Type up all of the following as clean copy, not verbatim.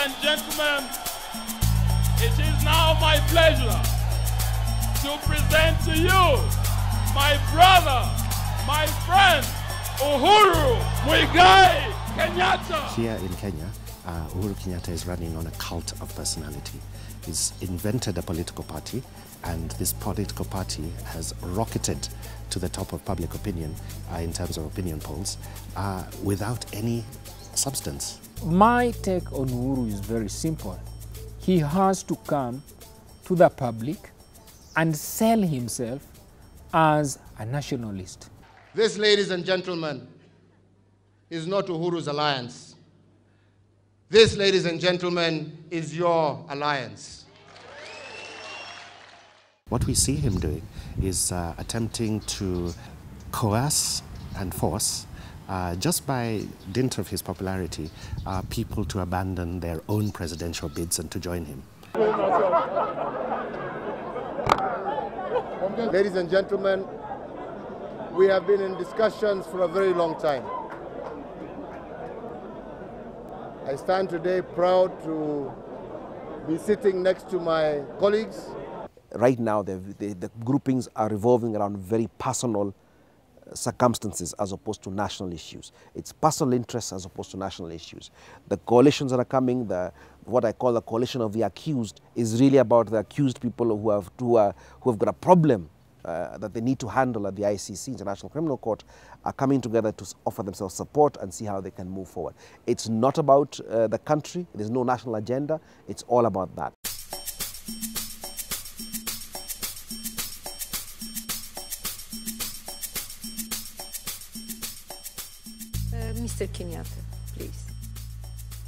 and gentlemen, it is now my pleasure to present to you my brother, my friend, Uhuru Kenyatta. Here in Kenya, Uhuru Kenyatta is running on a cult of personality. He's invented a political party, and this political party has rocketed to the top of public opinion in terms of opinion polls without any substance. My take on Uhuru is very simple. He has to come to the public and sell himself as a nationalist. This, ladies and gentlemen, is not Uhuru's alliance. This, ladies and gentlemen, is your alliance. What we see him doing is attempting to coerce and force, just by dint of his popularity, people to abandon their own presidential bids and to join him. Ladies and gentlemen, we have been in discussions for a very long time. I stand today proud to be sitting next to my colleagues. Right now, the groupings are revolving around very personal circumstances as opposed to national issues. It's personal interests as opposed to national issues. The coalitions that are coming, what I call the coalition of the accused, is really about the accused people who have got a problem that they need to handle at the ICC, International Criminal Court, are coming together to offer themselves support and see how they can move forward. It's not about the country. There's no national agenda. It's all about that. Mr. Kenyatta, please.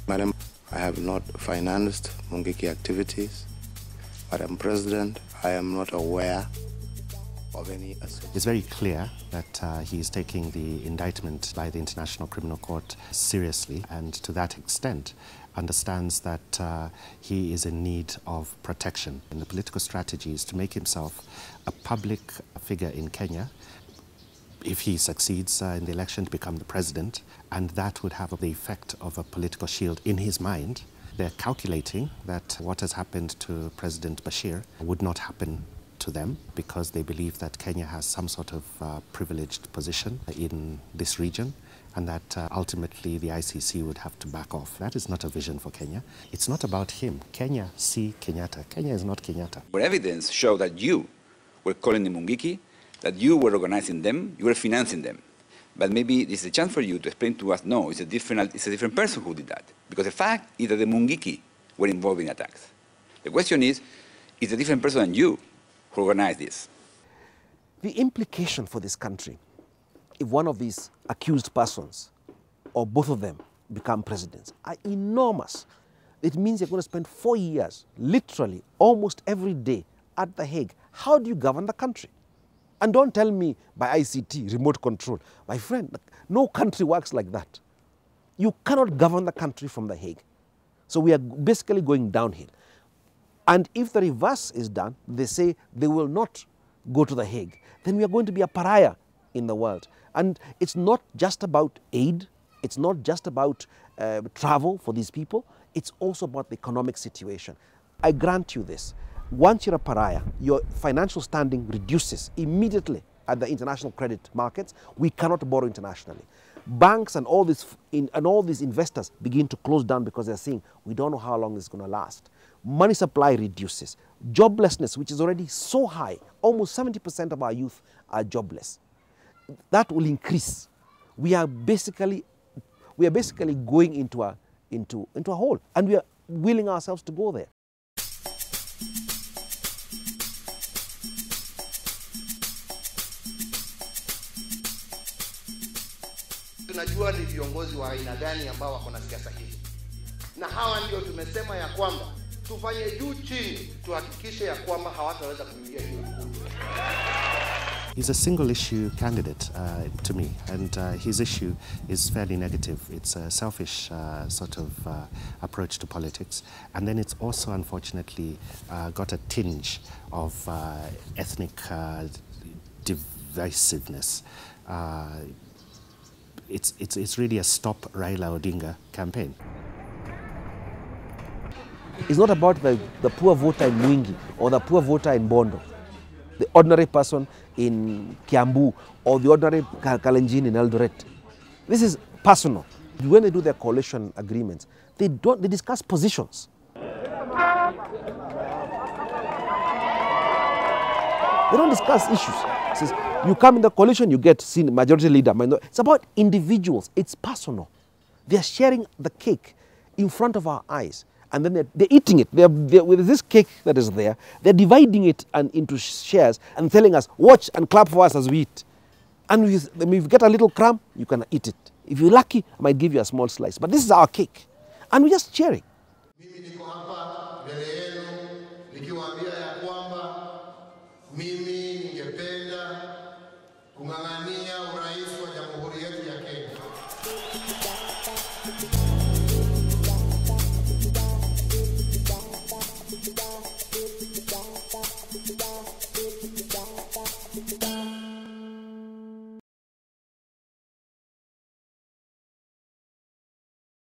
Madam, I have not financed Mungiki activities. Madam President, I am not aware of any association. It's very clear that he is taking the indictment by the International Criminal Court seriously, and to that extent understands that he is in need of protection. And the political strategy is to make himself a public figure in Kenya, if he succeeds in the election, to become the president, and that would have the effect of a political shield in his mind. They're calculating that what has happened to President Bashir would not happen to them because they believe that Kenya has some sort of privileged position in this region, and that ultimately the ICC would have to back off. That is not a vision for Kenya. It's not about him. Kenya see Kenyatta. Kenya is not Kenyatta. Where evidence show that you were calling the Mungiki, that you were organizing them, you were financing them. But maybe this is a chance for you to explain to us, no, it's a different person who did that. Because the fact is that the Mungiki were involved in attacks. The question is a different person than you who organized this? The implication for this country, if one of these accused persons, or both of them, become presidents, are enormous. It means you're going to spend 4 years, literally, almost every day, at The Hague. How do you govern the country? And don't tell me by ICT, remote control. My friend, no country works like that. You cannot govern the country from The Hague. So we are basically going downhill. And if the reverse is done, they say they will not go to The Hague, then we are going to be a pariah in the world. And it's not just about aid. It's not just about travel for these people. It's also about the economic situation. I grant you this. Once you're a pariah, your financial standing reduces immediately at the international credit markets. We cannot borrow internationally. Banks and all these investors begin to close down because they're saying, we don't know how long this is going to last. Money supply reduces. Joblessness, which is already so high, almost 70% of our youth are jobless. That will increase. We are basically going into a hole, and we are willing ourselves to go there. Tunajua ni viongozi wa aina gani ambao wako na siasa hii, na hawa ndio tumesema ya kwamba tufanye juu chini tuhakikishe ya kwamba hawataweza kuingia hiyo ikulu. He's a single issue candidate to me, and his issue is fairly negative. It's a selfish sort of approach to politics, and then it's also unfortunately got a tinge of ethnic divisiveness. It's really a Stop Raila Odinga campaign. It's not about the poor voter in Mwingi or the poor voter in Bondo, the ordinary person in Kiambu or the ordinary Kalenjin in Eldoret. This is personal. When they do their coalition agreements, they discuss positions. They don't discuss issues. It says, you come in the coalition, you get majority leader. It's about individuals. It's personal. They're sharing the cake in front of our eyes. And then they're eating it. With this cake that is there, they're dividing it into shares and telling us, watch and clap for us as we eat. And if you get a little crumb, you can eat it. If you're lucky, I might give you a small slice. But this is our cake. And we're just sharing. Mimi ningependa kung'ang'ania